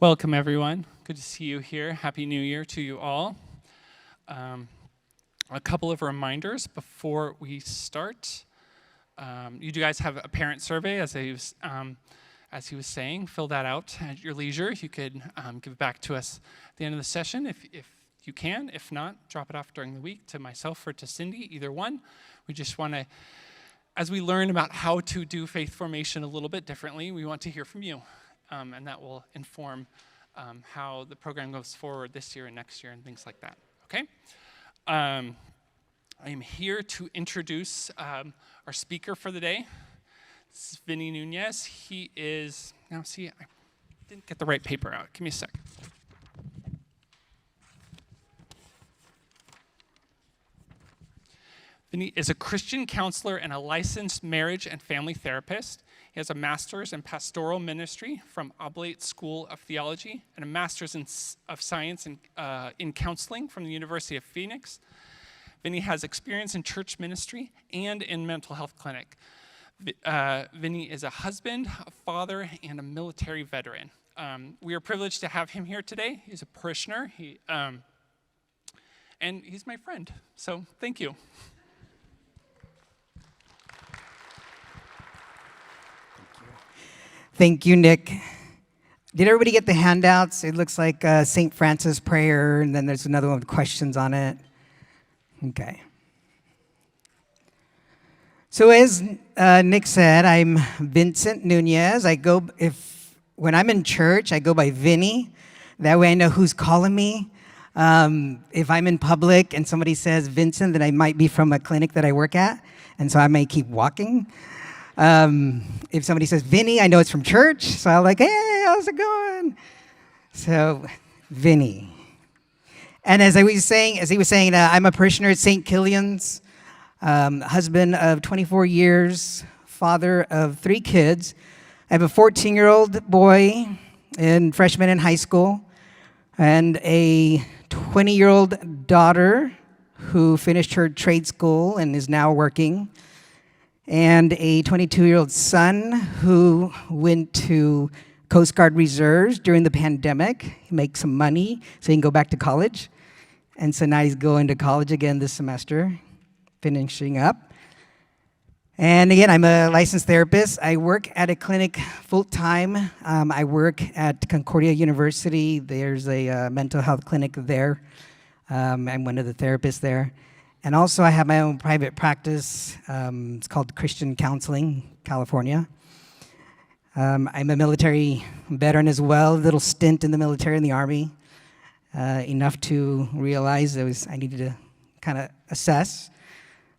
Welcome, everyone. Good to see you here. Happy New Year to you all. A couple of reminders before we start. You guys have a parent survey, as he was saying. Fill that out at your leisure. You could give it back to us at the end of the session if you can. If not, drop it off during the week to myself or to Cindy, either one. We just want to, as we learn about how to do faith formation a little bit differently, we want to hear from you. And that will inform how the program goes forward this year and next year and things like that, okay? I am here to introduce our speaker for the day. This is Vinny Nunez. He is, now see, I didn't get the right paper out. Give me a sec. Vinny is a Christian counselor and a licensed marriage and family therapist. He has a master's in pastoral ministry from Oblate School of Theology and a master's of science in counseling from the University of Phoenix. Vinny has experience in church ministry and in mental health clinic. Vinny is a husband, a father, and a military veteran. We are privileged to have him here today. He's a parishioner, and he's my friend, so thank you. Thank you, Nick. Did everybody get the handouts? It looks like St. Francis prayer, and then there's another one with questions on it. Okay. So as Nick said, I'm Vincent Nunez. When I'm in church, I go by Vinny. That way I know who's calling me. If I'm in public and somebody says Vincent, then I might be from a clinic that I work at, and so I may keep walking. If somebody says Vinny, I know it's from church, so I'm like, hey, how's it going? So, Vinny. And as he was saying, I'm a parishioner at St. Killian's, husband of 24 years, father of 3 kids. I have a 14-year-old boy and freshman in high school, and a 20-year-old daughter who finished her trade school and is now working, and a 22-year-old son who went to Coast Guard Reserves during the pandemic. He makes some money so he can go back to college. And so now he's going to college again this semester, finishing up. And again, I'm a licensed therapist. I work at a clinic full-time. I work at Concordia University. There's a mental health clinic there. I'm one of the therapists there. And also I have my own private practice. It's called Christian Counseling, California. I'm a military veteran as well, a little stint in the military in the Army, enough to realize I needed to kind of assess.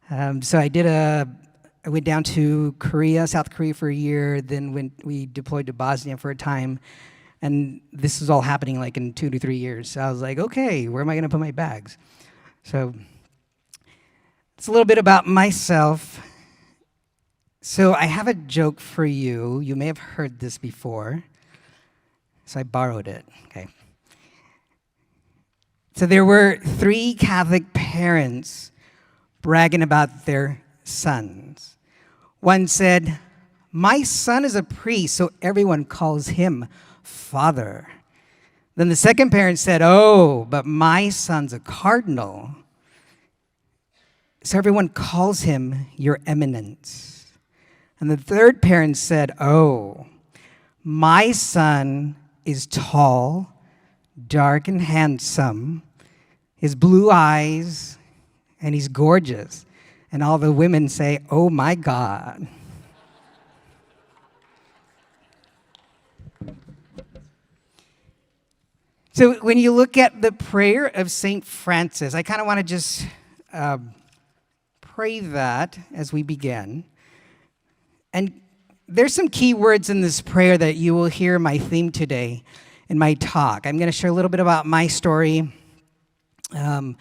So I went down to South Korea for a year, then we deployed to Bosnia for a time, and this was all happening like in 2 to 3 years. So I was like, okay, where am I gonna put my bags? So it's a little bit about myself. So I have a joke for you. You may have heard this before. So I borrowed it. Okay. So there were 3 Catholic parents bragging about their sons. One said, "My son is a priest, so everyone calls him father." Then the second parent said, "Oh, but my son's a cardinal, so everyone calls him your eminence." And the third parent said, "Oh, my son is tall, dark, and handsome. His blue eyes, and he's gorgeous." And all the women say, "Oh my God." So when you look at the prayer of St. Francis, I kind of want to just pray that as we begin. And there's some key words in this prayer that you will hear my theme today in my talk. I'm going to share a little bit about my story. But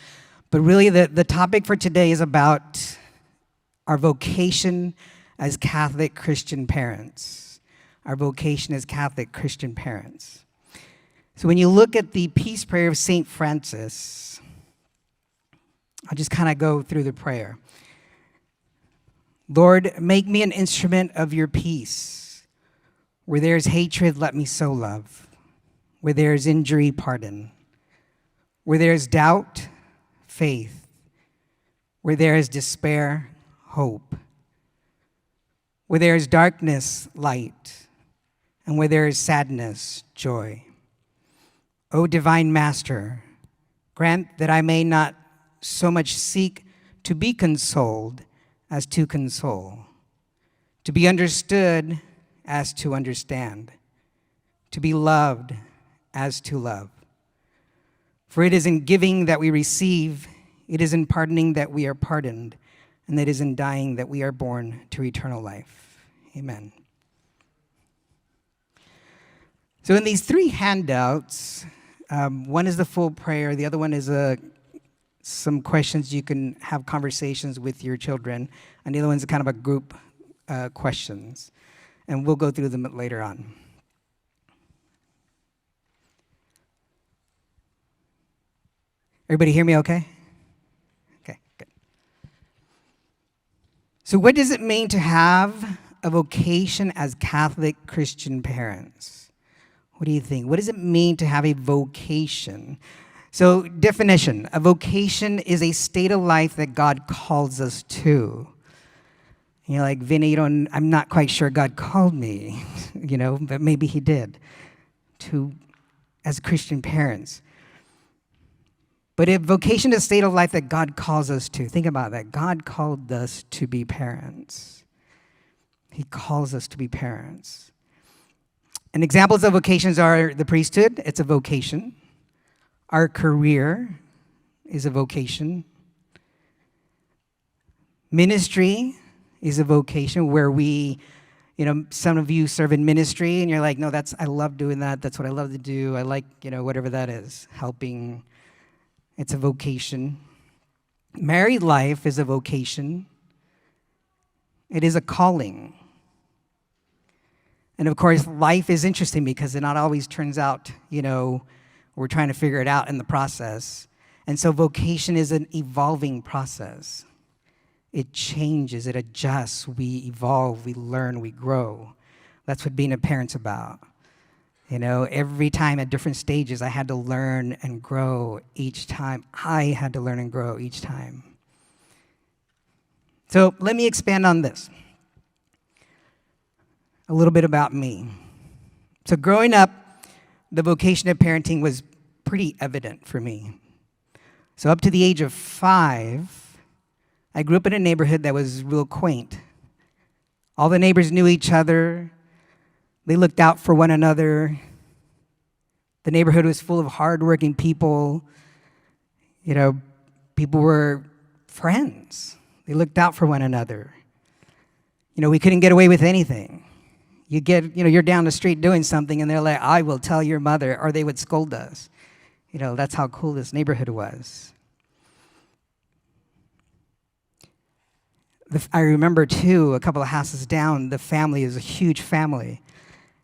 really the topic for today is about our vocation as Catholic Christian parents. Our vocation as Catholic Christian parents. So when you look at the peace prayer of St. Francis, I'll just kind of go through the prayer. Lord, make me an instrument of your peace. Where there is hatred, let me sow love. Where there is injury, pardon. Where there is doubt, faith. Where there is despair, hope. Where there is darkness, light. And where there is sadness, joy. O divine Master, grant that I may not so much seek to be consoled as to console, to be understood as to understand, to be loved as to love. For it is in giving that we receive, it is in pardoning that we are pardoned, and it is in dying that we are born to eternal life. Amen. So in these three handouts, one is the full prayer, the other one is some questions you can have conversations with your children, and the other one's kind of a group questions. And we'll go through them later on. Everybody hear me okay? Okay, good. So what does it mean to have a vocation as Catholic Christian parents? What do you think? What does it mean to have a vocation? So, definition, a vocation is a state of life that God calls us to. And you're like, Vinny, I'm not quite sure God called me, but maybe he did, as Christian parents. But if vocation is a state of life that God calls us to, think about that. God called us to be parents. He calls us to be parents. And examples of vocations are the priesthood, it's a vocation. Our career is a vocation. Ministry is a vocation where some of you serve in ministry and you're like, no, I love doing that. That's what I love to do. I like, whatever that is, helping. It's a vocation. Married life is a vocation. It is a calling. And of course, life is interesting because it not always turns out, we're trying to figure it out in the process. And so vocation is an evolving process. It changes, it adjusts, we evolve, we learn, we grow. That's what being a parent's about. Every time at different stages, I had to learn and grow each time. I had to learn and grow each time. So let me expand on this. A little bit about me. So growing up, the vocation of parenting was pretty evident for me. So up to the age of 5, I grew up in a neighborhood that was real quaint. All the neighbors knew each other. They looked out for one another. The neighborhood was full of hardworking people. People were friends. They looked out for one another. We couldn't get away with anything. You're down the street doing something, and they're like, I will tell your mother, or they would scold us. That's how cool this neighborhood was. I remember, too, a couple of houses down, the family is a huge family.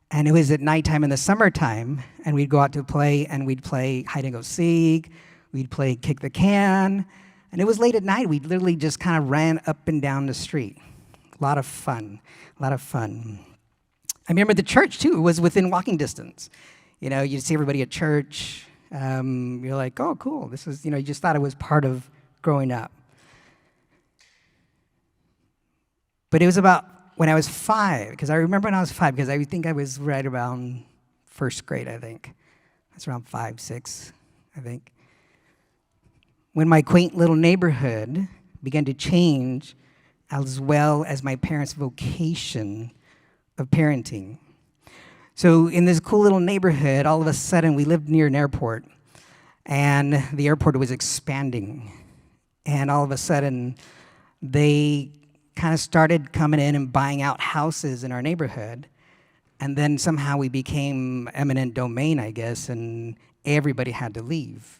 And it was at nighttime in the summertime, and we'd go out to play, and we'd play hide and go seek, we'd play kick the can, and it was late at night. We literally just kind of ran up and down the street. A lot of fun. I remember the church, too. It was within walking distance. You'd see everybody at church. You're like, oh, cool. This is, you just thought it was part of growing up. But it was about when I was 5, because I remember when I was 5, because I think I was right around first grade, I think. That's around 5, 6, I think. When my quaint little neighborhood began to change, as well as my parents' vocation of parenting. So in this cool little neighborhood, all of a sudden, we lived near an airport, and the airport was expanding. And all of a sudden, they kind of started coming in and buying out houses in our neighborhood. And then somehow we became eminent domain, I guess, and everybody had to leave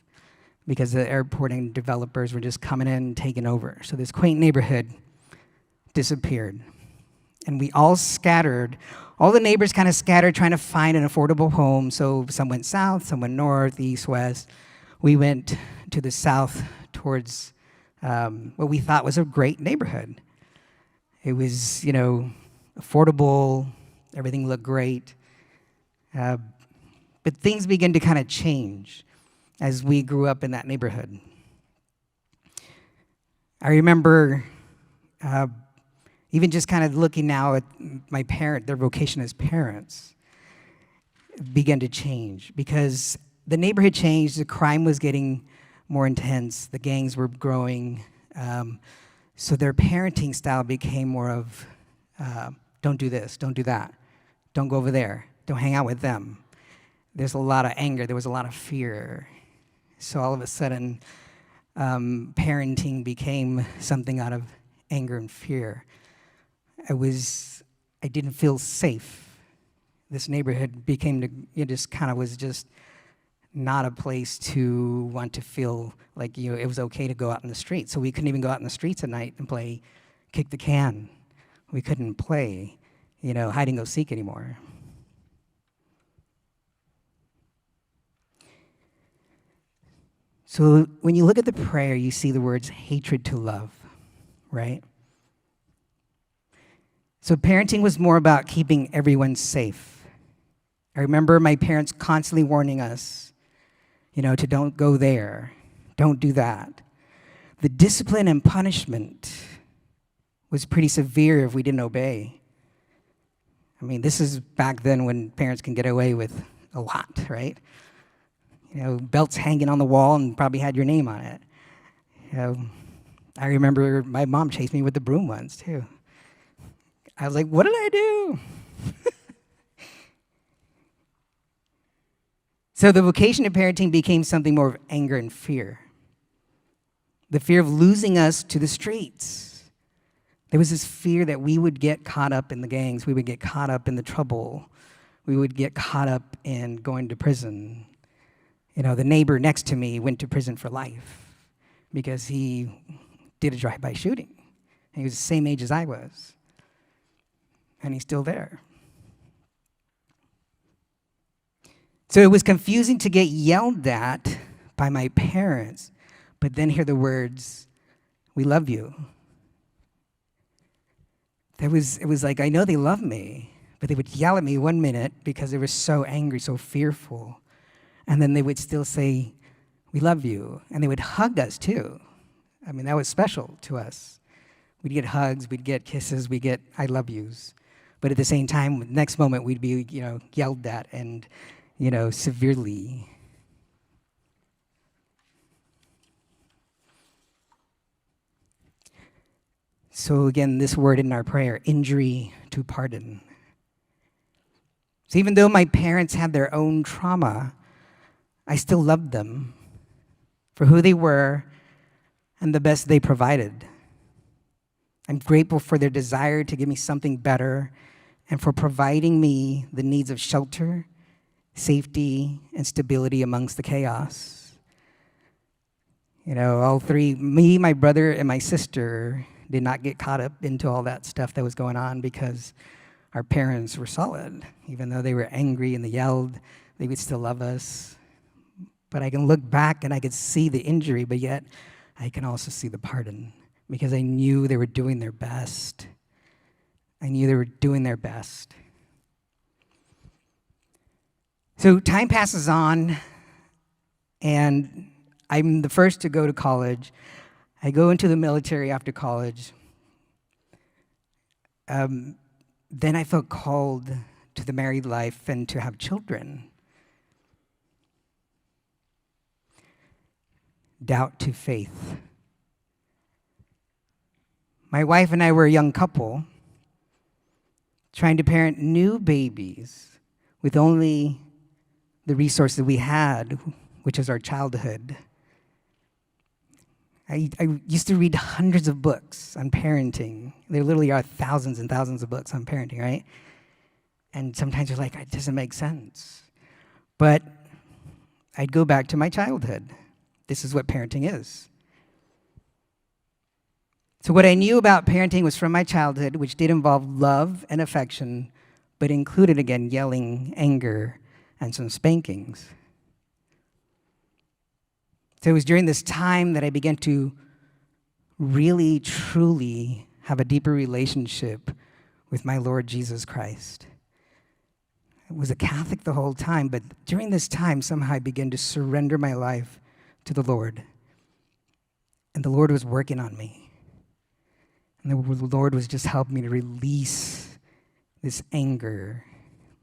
because the airport and developers were just coming in and taking over. So this quaint neighborhood disappeared. And we all scattered. All the neighbors kind of scattered trying to find an affordable home. So some went south, some went north, east, west. We went to the south towards what we thought was a great neighborhood. It was, affordable. Everything looked great. But But things began to kind of change as we grew up in that neighborhood. I remember even just kind of looking now at their vocation as parents began to change because the neighborhood changed, the crime was getting more intense, the gangs were growing, so their parenting style became more of, don't do this, don't do that, don't go over there, don't hang out with them. There's a lot of anger, there was a lot of fear. So all of a sudden, parenting became something out of anger and fear. I didn't feel safe. This neighborhood was just not a place to want to feel like it was okay to go out in the street. So we couldn't even go out in the streets at night and play kick the can. We couldn't play, hide and go seek anymore. So when you look at the prayer, you see the words hatred to love, right? So parenting was more about keeping everyone safe. I remember my parents constantly warning us, to don't go there, don't do that. The discipline and punishment was pretty severe if we didn't obey. I mean, this is back then when parents can get away with a lot, right? Belts hanging on the wall and probably had your name on it. I remember my mom chased me with the broom once, too. I was like, what did I do? So the vocation of parenting became something more of anger and fear. The fear of losing us to the streets. There was this fear that we would get caught up in the gangs. We would get caught up in the trouble. We would get caught up in going to prison. The neighbor next to me went to prison for life because he did a drive-by shooting. He was the same age as I was. And he's still there. So it was confusing to get yelled at by my parents, but then hear the words, "We love you." It was like, I know they love me, but they would yell at me 1 minute because they were so angry, so fearful. And then they would still say, "We love you." And they would hug us too. I mean, that was special to us. We'd get hugs, we'd get kisses, we'd get "I love yous." But at the same time, next moment, we'd be, yelled at and, severely. So again, this word in our prayer, injury to pardon. So even though my parents had their own trauma, I still loved them for who they were and the best they provided. I'm grateful for their desire to give me something better and for providing me the needs of shelter, safety, and stability amongst the chaos. All three, me, my brother, and my sister, did not get caught up into all that stuff that was going on because our parents were solid. Even though they were angry and they yelled, they would still love us. But I can look back and I could see the injury, but yet I can also see the pardon because I knew they were doing their best. I knew they were doing their best. So time passes on, and I'm the first to go to college. I go into the military after college. Then I felt called to the married life and to have children. Doubt to faith. My wife and I were a young couple trying to parent new babies with only the resources we had, which is our childhood. I used to read hundreds of books on parenting. There literally are thousands and thousands of books on parenting, right? And sometimes you're like, it doesn't make sense. But I'd go back to my childhood. This is what parenting is. So what I knew about parenting was from my childhood, which did involve love and affection, but included, again, yelling, anger, and some spankings. So it was during this time that I began to really, truly have a deeper relationship with my Lord Jesus Christ. I was a Catholic the whole time, but during this time, somehow I began to surrender my life to the Lord. And the Lord was working on me. And the Lord was just helping me to release this anger,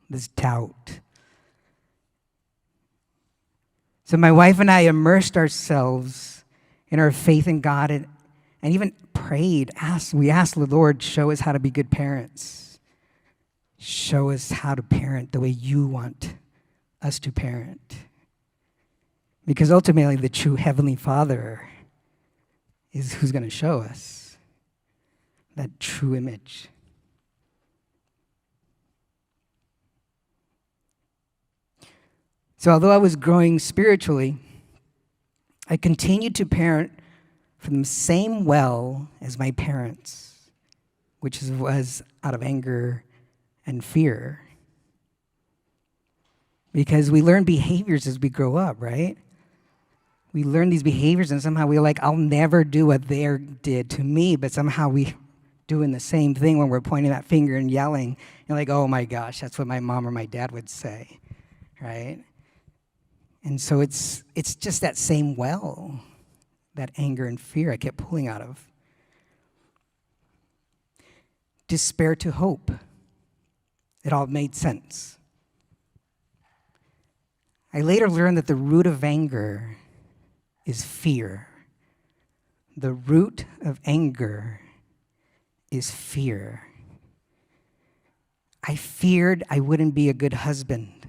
this doubt. So my wife and I immersed ourselves in our faith in God and even prayed. We asked the Lord, show us how to be good parents. Show us how to parent the way you want us to parent. Because ultimately, the true Heavenly Father is who's going to show us that true image. So although I was growing spiritually, I continued to parent from the same well as my parents, which was out of anger and fear. Because we learn behaviors as we grow up, right? We learn these behaviors and somehow we're like, I'll never do what they did to me, but somehow we doing the same thing when we're pointing that finger and yelling. You're like, oh my gosh, that's what my mom or my dad would say, right? And so it's just that same well, that anger and fear I kept pulling out of. Despair to hope. It all made sense. I later learned that the root of anger is fear. The root of anger is fear. I feared I wouldn't be a good husband,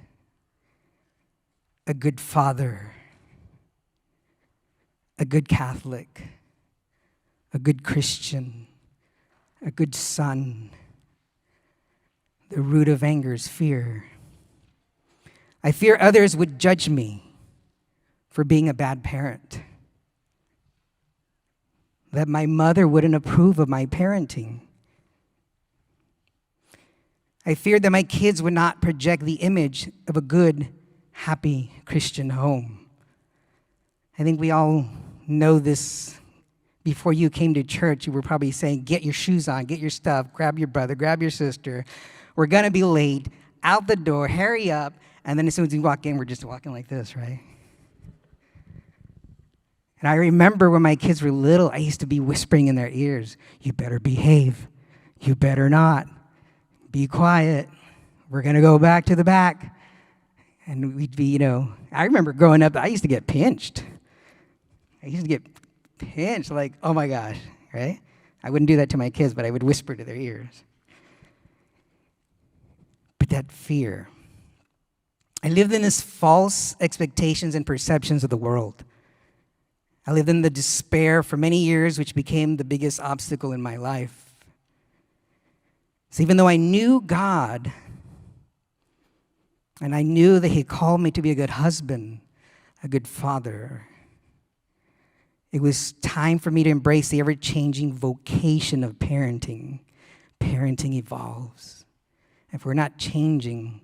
a good father, a good Catholic, a good Christian, a good son. The root of anger is fear. I fear others would judge me for being a bad parent, that my mother wouldn't approve of my parenting. I feared that my kids would not project the image of a good, happy Christian home. I think we all know this. Before you came to church, you were probably saying, get your shoes on, get your stuff, grab your brother, grab your sister. We're going to be late, out the door, hurry up. And then as soon as we walk in, we're just walking like this, right? And I remember when my kids were little, I used to be whispering in their ears, you better behave. You better not. Be quiet. We're going to go back to the back. And we'd be, I remember growing up, I used to get pinched. Like, oh my gosh, right? I wouldn't do that to my kids, but I would whisper to their ears. But that fear. I lived in this false expectations and perceptions of the world. I lived in the despair for many years, which became the biggest obstacle in my life. So even though I knew God, and I knew that He called me to be a good husband, a good father, it was time for me to embrace the ever-changing vocation of parenting. Parenting evolves. If we're not changing,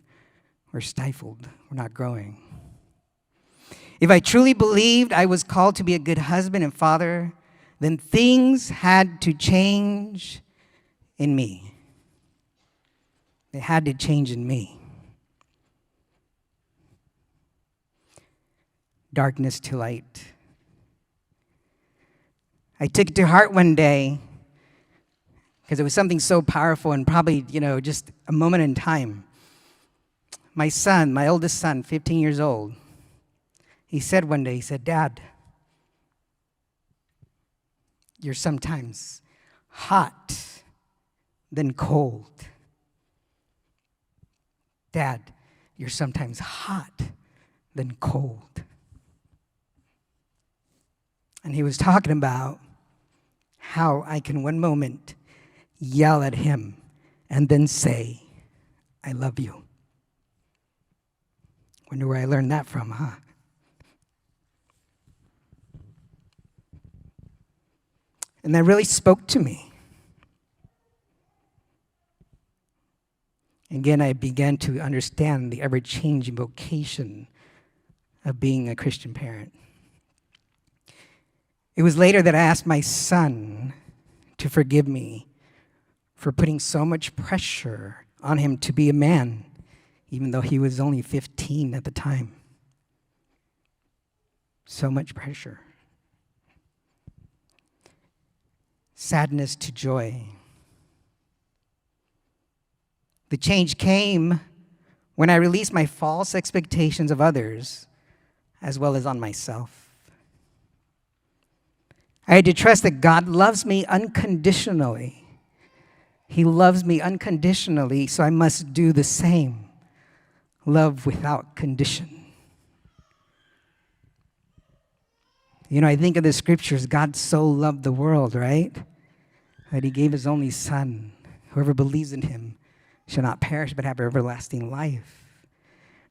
we're stifled. We're not growing. If I truly believed I was called to be a good husband and father, then things had to change in me. They had to change in me. Darkness to light. I took it to heart one day because it was something so powerful and probably, just a moment in time. My son, my oldest son, 15 years old, he said one day, Dad, you're sometimes hot, then cold. Dad, you're sometimes hot, then cold. And he was talking about how I can one moment yell at him and then say, I love you. Wonder where I learned that from, huh? And that really spoke to me. Again, I began to understand the ever-changing vocation of being a Christian parent. It was later that I asked my son to forgive me for putting so much pressure on him to be a man, even though he was only 15 at the time. So much pressure. Sadness to joy. The change came when I released my false expectations of others as well as on myself. I had to trust that God loves me unconditionally. He loves me unconditionally, so I must do the same. Love without condition. I think of the scriptures, God so loved the world, right? That he gave his only son. Whoever believes in him shall not perish but have everlasting life.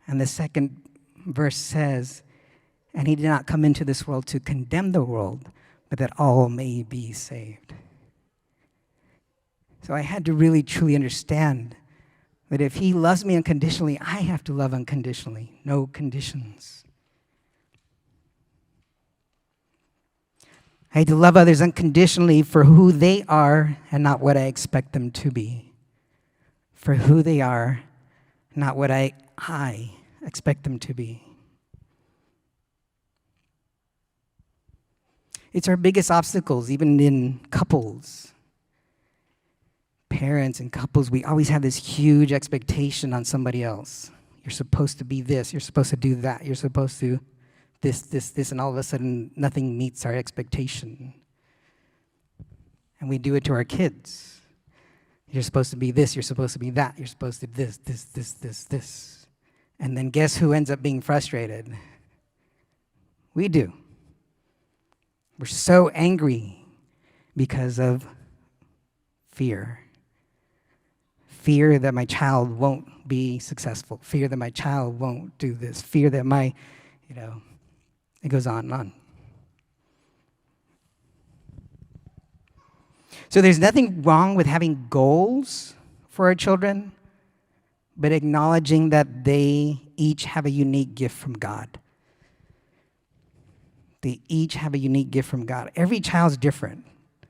And the second verse says, and he did not come into this world to condemn the world, but that all may be saved. So I had to really, truly understand that if he loves me unconditionally, I have to love unconditionally. No conditions. I had to love others unconditionally for who they are and not what I expect them to be. For who they are, not what I expect them to be. It's our biggest obstacles, even in couples. Parents and couples, we always have this huge expectation on somebody else. You're supposed to be this, you're supposed to do that, you're supposed to this, and all of a sudden nothing meets our expectation. And we do it to our kids. You're supposed to be this, you're supposed to be that, you're supposed to this. And then guess who ends up being frustrated? We do. We're so angry because of fear. Fear that my child won't be successful. Fear that my child won't do this. Fear that it goes on and on. So there's nothing wrong with having goals for our children, but acknowledging that they each have a unique gift from God. They each have a unique gift from God. Every child's different.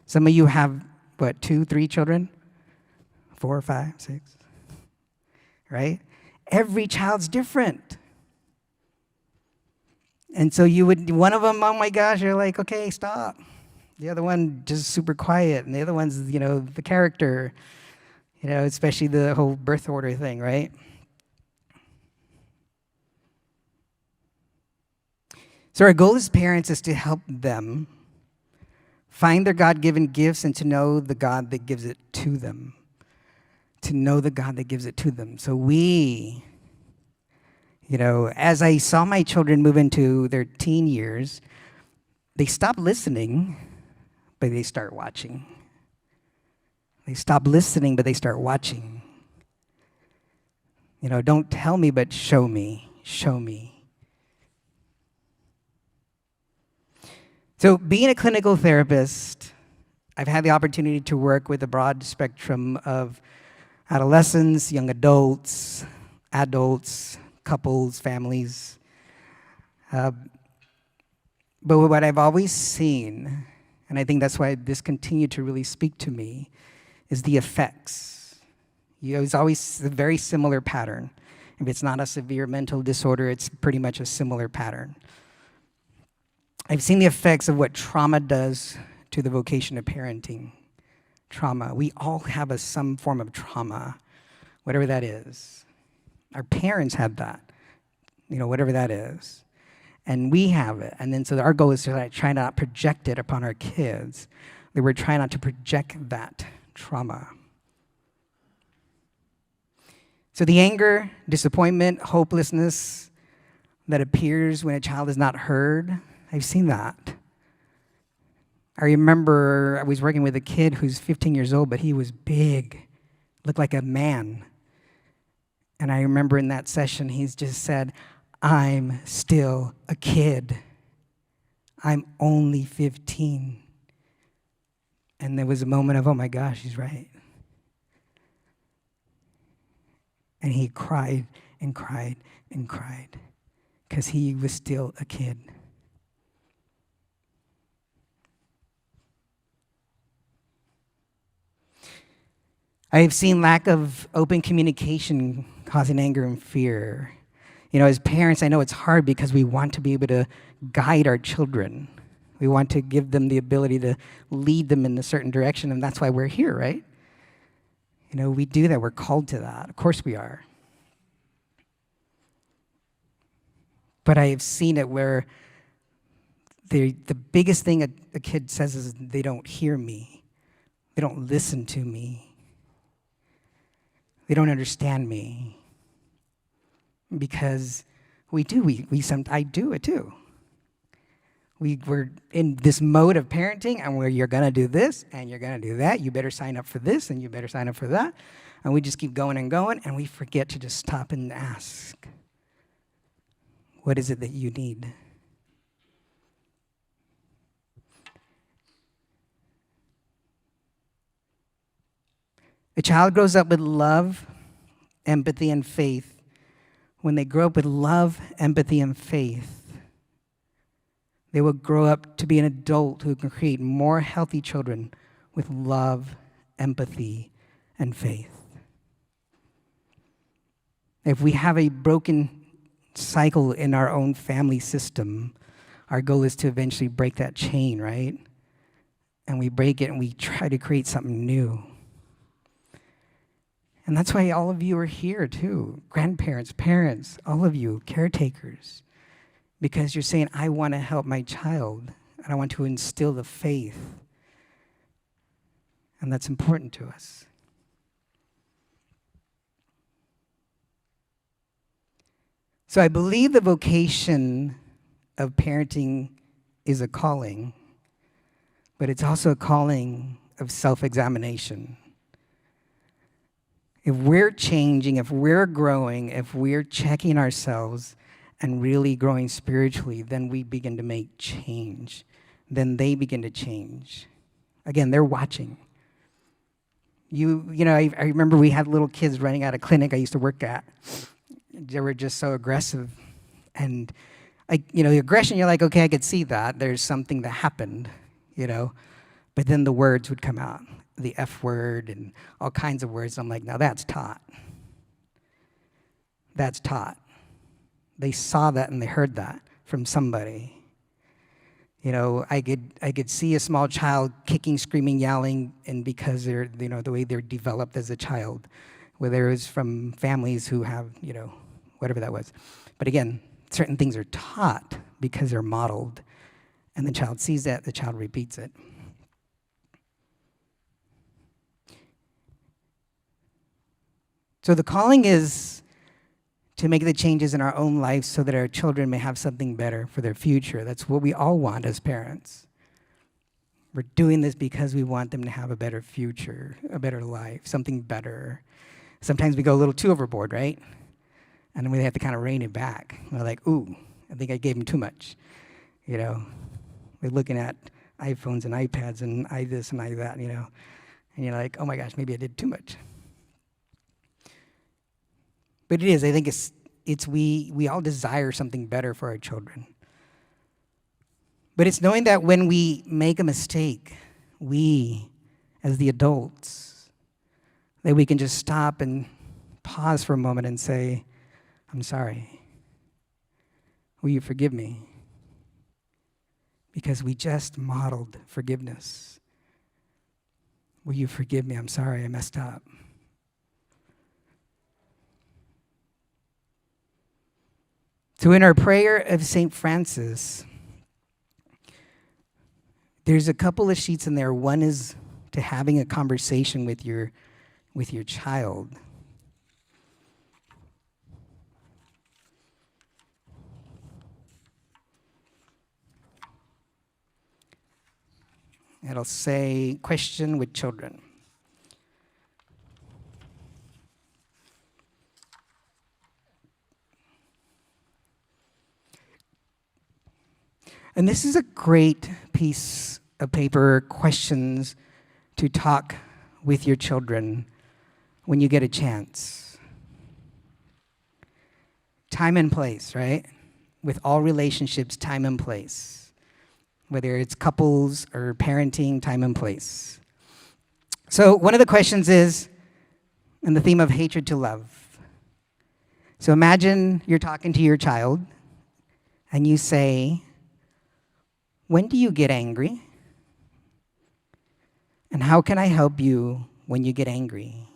Some of you have, 2, 3 children? 4, 5, 6, right? Every child's different. And so one of them, oh my gosh, you're like, okay, stop. The other one just super quiet. And the other one's, the character, especially the whole birth order thing, right? So our goal as parents is to help them find their God-given gifts and to know the God that gives it to them. To know the God that gives it to them. So we, as I saw my children move into their teen years, they stop listening, but they start watching. They stop listening, but they start watching. Don't tell me, but show me. Show me. So being a clinical therapist, I've had the opportunity to work with a broad spectrum of adolescents, young adults, couples, families. But what I've always seen, and I think that's why this continued to really speak to me, is the effects. It's always a very similar pattern. If it's not a severe mental disorder, it's pretty much a similar pattern. I've seen the effects of what trauma does to the vocation of parenting. Trauma. We all have some form of trauma, whatever that is. Our parents had that, whatever that is. And we have it. And then so our goal is to try not to project it upon our kids. That we're trying not to project that trauma. So the anger, disappointment, hopelessness that appears when a child is not heard, I've seen that. I remember I was working with a kid who's 15 years old, but he was big, looked like a man. And I remember in that session, he's just said, I'm still a kid. I'm only 15. And there was a moment of, oh my gosh, he's right. And he cried and cried and cried because he was still a kid. I have seen lack of open communication causing anger and fear. As parents, I know it's hard because we want to be able to guide our children. We want to give them the ability to lead them in a certain direction, and that's why we're here, right? We do that. We're called to that. Of course we are. But I have seen it where the biggest thing a kid says is they don't hear me. They don't listen to me. They don't understand me. Because we do. I do it too. We're in this mode of parenting, and where you're going to do this, and you're going to do that. You better sign up for this, and you better sign up for that. And we just keep going, and we forget to just stop and ask, what is it that you need? A child grows up with love, empathy, and faith. When they grow up with love, empathy, and faith, they will grow up to be an adult who can create more healthy children with love, empathy, and faith. If we have a broken cycle in our own family system, our goal is to eventually break that chain, right? And we break it and we try to create something new. And that's why all of you are here too. Grandparents, parents, all of you, caretakers. Because you're saying, I want to help my child, and I want to instill the faith. And that's important to us. So I believe the vocation of parenting is a calling, but it's also a calling of self-examination. If we're changing, if we're growing, if we're checking ourselves and really growing spiritually, then we begin to make change. Then they begin to change. Again, they're watching. I remember we had little kids running out of clinic I used to work at. They were just so aggressive. And, the aggression, you're like, okay, I could see that. There's something that happened, But then the words would come out. The F word and all kinds of words. I'm like, now that's taught. That's taught. They saw that and they heard that from somebody. I could see a small child kicking, screaming, yelling, and because they're, the way they're developed as a child, whether it was from families who have, whatever that was. But again, certain things are taught because they're modeled, and the child sees that, the child repeats it. So the calling is to make the changes in our own lives so that our children may have something better for their future. That's what we all want as parents. We're doing this because we want them to have a better future, a better life, something better. Sometimes we go a little too overboard, right? And then we have to kind of rein it back. We're like, ooh, I think I gave them too much. We're looking at iPhones and iPads and I this and I that, And you're like, oh my gosh, maybe I did too much. But it is. I think we all desire something better for our children. But it's knowing that when we make a mistake, we, as the adults, that we can just stop and pause for a moment and say, I'm sorry. Will you forgive me? Because we just modeled forgiveness. Will you forgive me? I'm sorry, I messed up. So in our prayer of St. Francis, there's a couple of sheets in there. One is to having a conversation with your child. It'll say, question with children. And this is a great piece of paper, questions to talk with your children when you get a chance. Time and place, right? With all relationships, time and place. Whether it's couples or parenting, time and place. So one of the questions is, in the theme of hatred to love, So imagine you're talking to your child and you say, "When do you get angry? And how can I help you when you get angry?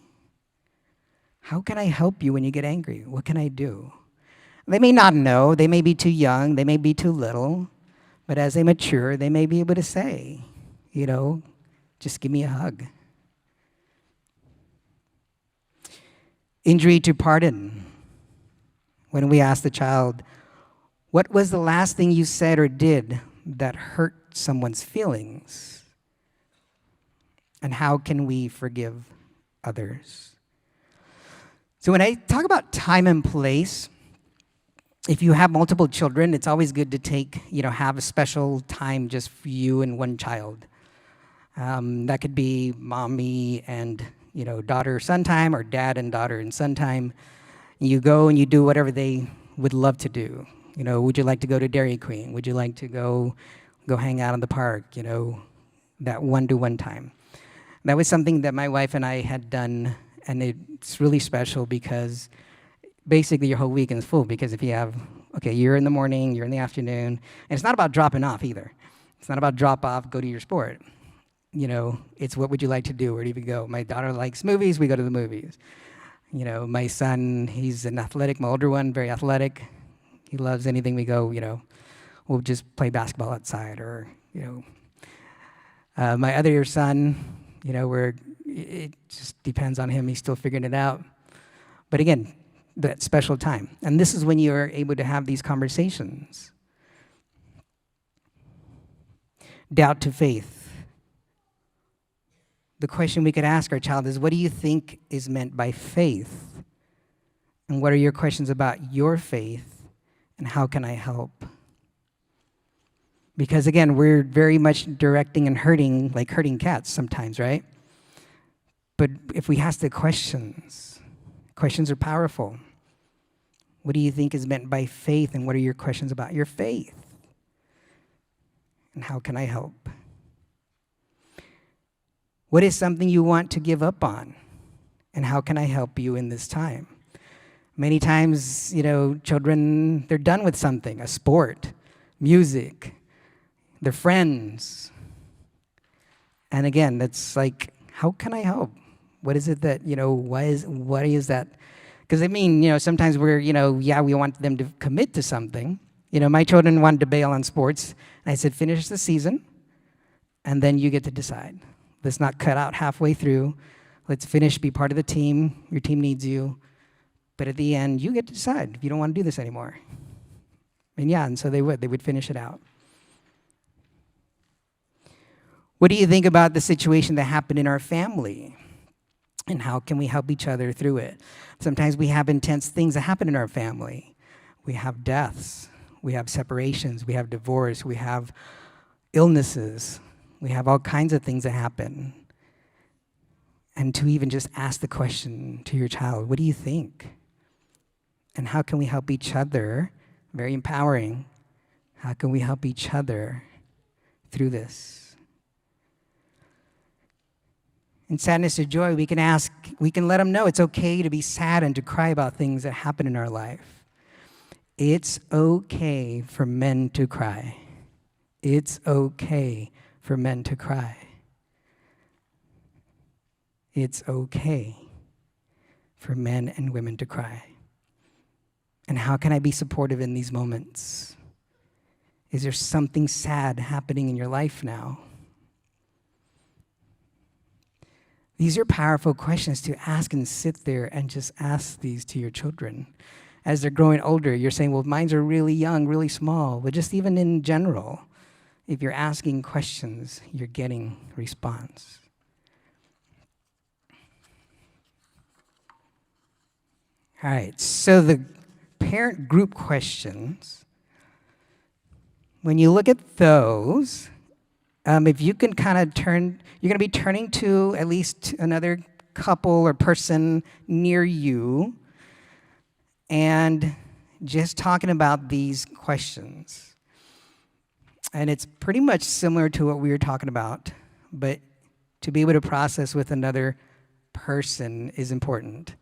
How can I help you when you get angry? What can I do?" They may not know, they may be too young, they may be too little, but as they mature, they may be able to say, just give me a hug. Injury to pardon. When we ask the child, what was the last thing you said or did that hurt someone's feelings? And how can we forgive others? So when I talk about time and place, if you have multiple children, it's always good to have a special time just for you and one child. That could be mommy and daughter son time, or dad and daughter and son time. You go and you do whatever they would love to do. Would you like to go to Dairy Queen? Would you like to go hang out in the park? That one-to-one time. That was something that my wife and I had done, and it's really special because basically your whole weekend is full, because if you have, you're in the morning, you're in the afternoon, and it's not about dropping off either. It's not about drop off, go to your sport. It's what would you like to do? Where do you go? My daughter likes movies, we go to the movies. My son, he's an athletic, my older one, very athletic. He loves anything. We go, we'll just play basketball outside, or, my other son, it just depends on him. He's still figuring it out. But again, that special time. And this is when you're able to have these conversations. Doubt to faith. The question we could ask our child is, what do you think is meant by faith? And what are your questions about your faith? And how can I help? Because again, we're very much directing and hurting, like herding cats sometimes, right? But if we ask the questions are powerful. What do you think is meant by faith? And what are your questions about your faith? And how can I help? What is something you want to give up on? And how can I help you in this time? Many times, children, they're done with something, a sport, music, their friends. And again, that's like, how can I help? What is it that, what is that? Because sometimes we're, we want them to commit to something. My children wanted to bail on sports. And I said, finish the season, and then you get to decide. Let's not cut out halfway through. Let's finish, be part of the team. Your team needs you. But at the end, you get to decide if you don't want to do this anymore. And so they would finish it out. What do you think about the situation that happened in our family? And how can we help each other through it? Sometimes we have intense things that happen in our family. We have deaths. We have separations. We have divorce. We have illnesses. We have all kinds of things that happen. And to even just ask the question to your child, what do you think? And how can we help each other? Very empowering. How can we help each other through this? In sadness or joy, we can let them know it's okay to be sad and to cry about things that happen in our life. It's okay for men to cry. It's okay for men to cry. It's okay for men and women to cry. And how can I be supportive in these moments? Is there something sad happening in your life now? These are powerful questions to ask, and sit there and just ask these to your children. As they're growing older, you're saying, well, mine are really young, really small. But just even in general, if you're asking questions, you're getting response. All right, so the parent group questions, when you look at those, if you can kind of you're going to be turning to at least another couple or person near you and just talking about these questions. And it's pretty much similar to what we were talking about, but to be able to process with another person is important.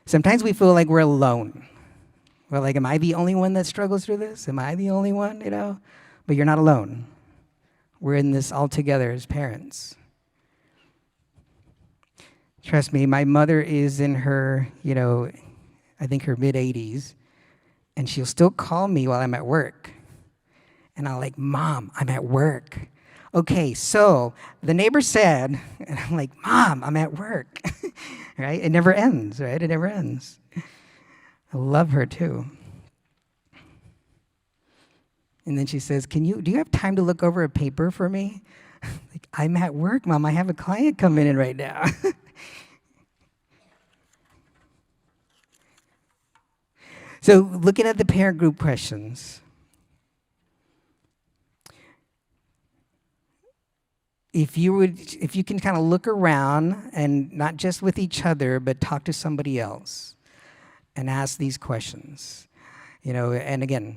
Sometimes we feel like we're alone. Well, like, am I the only one that struggles through this? Am I the only one, you know? But you're not alone. We're in this all together as parents. Trust me, my mother is in her, I think her mid-80s, and she'll still call me while I'm at work. And I'm like, Mom, I'm at work. Okay, so the neighbor said, and I'm like, Mom, I'm at work. Right? It never ends, right? It never ends. I love her too. And then she says, do you have time to look over a paper for me? Like, I'm at work, Mom. I have a client coming in right now. So looking at the parent group questions, if you can kind of look around and not just with each other, but talk to somebody else and ask these questions. And again,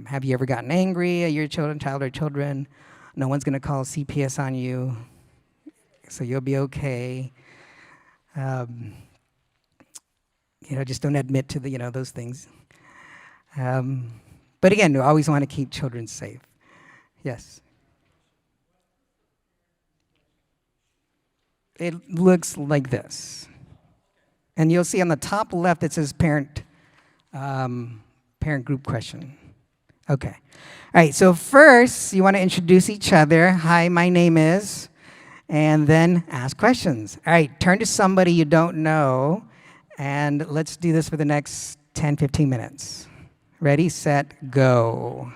have you ever gotten angry at your child or children? No one's going to call CPS on you, so you'll be okay. Just don't admit to those things. But again, we always want to keep children safe. Yes. It looks like this. And you'll see on the top left it says parent group question. Okay. All right, so first you want to introduce each other. Hi, my name is, and then ask questions. All right, turn to somebody you don't know, and let's do this for the next 10, 15 minutes. Ready, set, go.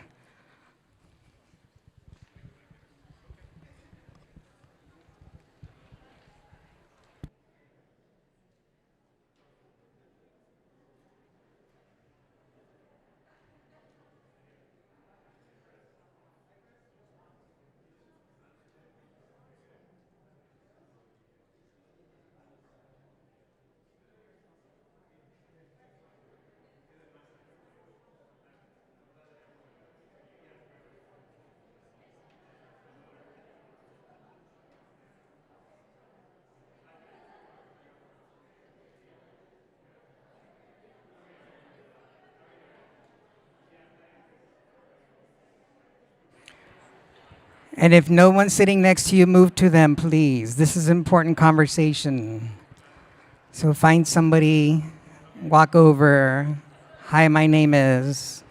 And if no one's sitting next to you, move to them, please. This is important conversation. So find somebody, walk over. Hi, my name is.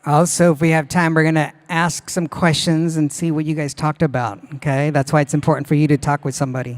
Also, if we have time, we're going to ask some questions and see what you guys talked about, okay? That's why it's important for you to talk with somebody.